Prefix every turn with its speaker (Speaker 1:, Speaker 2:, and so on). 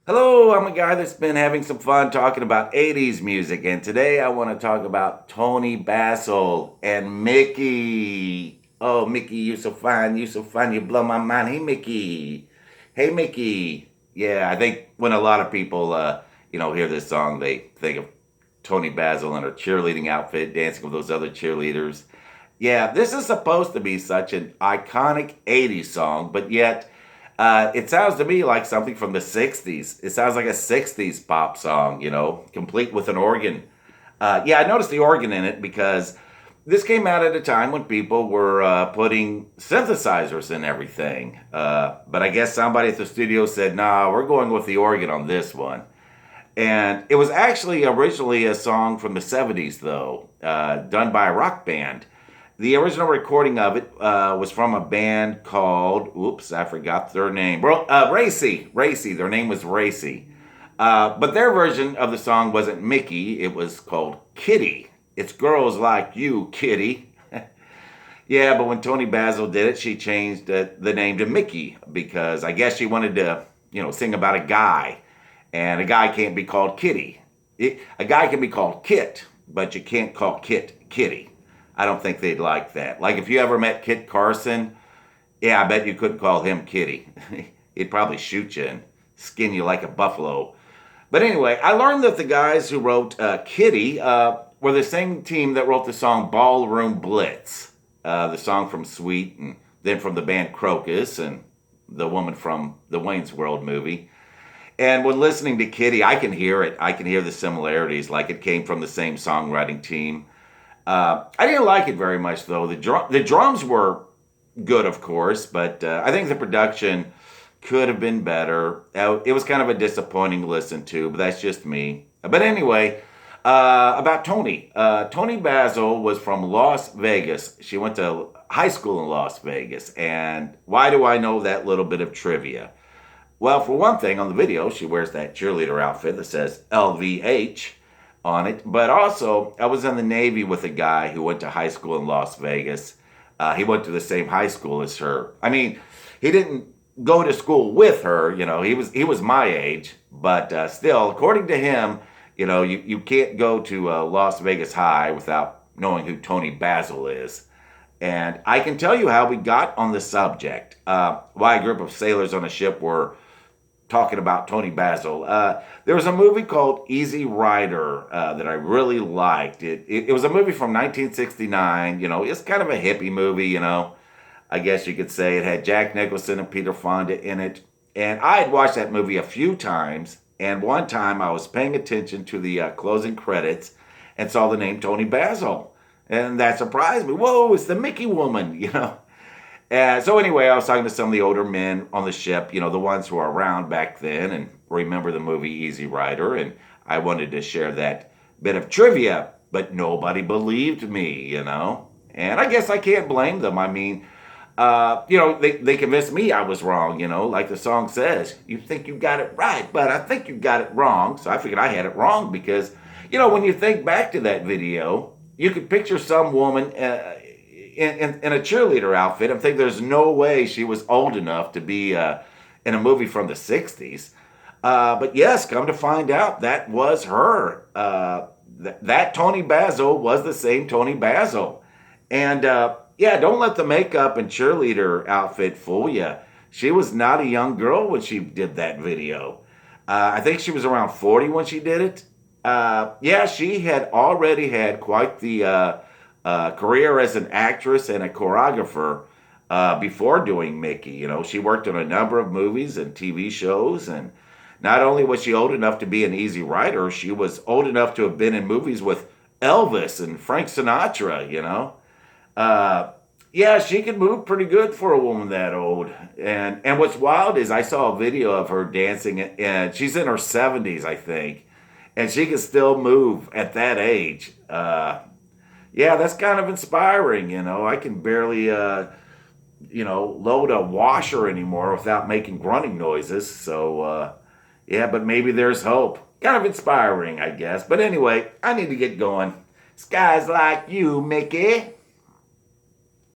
Speaker 1: Hello, I'm a guy that's been having some fun talking about 80s music, and today I want to talk about Toni Basil and Mickey. Oh, Mickey, you're so fine, you blow my mind. Hey, Mickey. Hey, Mickey. Yeah, I think when a lot of people, hear this song, they think of Toni Basil in her cheerleading outfit dancing with those other cheerleaders. Yeah, this is supposed to be such an iconic 80s song, but yet it sounds to me like something from the 60s. It sounds like a 60s pop song, complete with an organ. Yeah, I noticed the organ in it because this came out at a time when people were putting synthesizers in everything. But I guess somebody at the studio said, nah, we're going with the organ on this one. And it was actually originally a song from the 70s, though, done by a rock band. The original recording of it was from a band called, oops, I forgot their name. Racey. Racey. Their name was Racey. But their version of the song wasn't Mickey, it was called Kitty. It's girls like you, Kitty. Yeah, but when Toni Basil did it, she changed the name to Mickey because I guess she wanted to, sing about a guy. And a guy can't be called Kitty. A guy can be called Kit, but you can't call Kit Kitty. I don't think they'd like that. Like if you ever met Kit Carson, yeah, I bet you couldn't call him Kitty. He'd probably shoot you and skin you like a buffalo. But anyway, I learned that the guys who wrote Kitty were the same team that wrote the song Ballroom Blitz, the song from Sweet, and then from the band Crocus, and the woman from the Wayne's World movie. And when listening to Kitty, I can hear it. I can hear the similarities, like it came from the same songwriting team. I didn't like it very much, though. The drums were good, of course, but I think the production could have been better. It was kind of a disappointing listen to, but that's just me. But anyway, about Toni. Toni Basil was from Las Vegas. She went to high school in Las Vegas. And why do I know that little bit of trivia? Well, for one thing, on the video, she wears that cheerleader outfit that says LVH on it. But also, I was in the Navy with a guy who went to high school in Las Vegas. He went to the same high school as her. I mean, he didn't go to school with her. He was my age, but still, according to him, you can't go to Las Vegas High without knowing who Toni Basil is. And I can tell you how we got on the subject. Why a group of sailors on a ship were talking about Toni Basil. There was a movie called Easy Rider that I really liked. It was a movie from 1969. It's kind of a hippie movie, I guess you could say. It had Jack Nicholson and Peter Fonda in it. And I had watched that movie a few times. And one time I was paying attention to the closing credits and saw the name Toni Basil. And that surprised me. Whoa, it's the Mickey woman. So anyway, I was talking to some of the older men on the ship, the ones who were around back then and remember the movie Easy Rider, and I wanted to share that bit of trivia, but nobody believed me. And I guess I can't blame them. I mean, they convinced me I was wrong, like the song says. You think you got it right, but I think you got it wrong. So I figured I had it wrong because, when you think back to that video, you could picture some woman in a cheerleader outfit. I think there's no way she was old enough to be in a movie from the 60s. But yes, come to find out, that was her. That Toni Basil was the same Toni Basil. And yeah, don't let the makeup and cheerleader outfit fool you. She was not a young girl when she did that video. I think she was around 40 when she did it. Yeah, she had already had quite the career as an actress and a choreographer before doing Mickey. She worked on a number of movies and TV shows, and not only was she old enough to be an Easy Rider, she was old enough to have been in movies with Elvis and Frank Sinatra. Yeah, she could move pretty good for a woman that old. And what's wild is I saw a video of her dancing, and she's in her 70s, I think, and she can still move at that age. Yeah, that's kind of inspiring. I can barely, load a washer anymore without making grunting noises. So, yeah, but maybe there's hope. Kind of inspiring, I guess. But anyway, I need to get going. Skies like you, Mickey.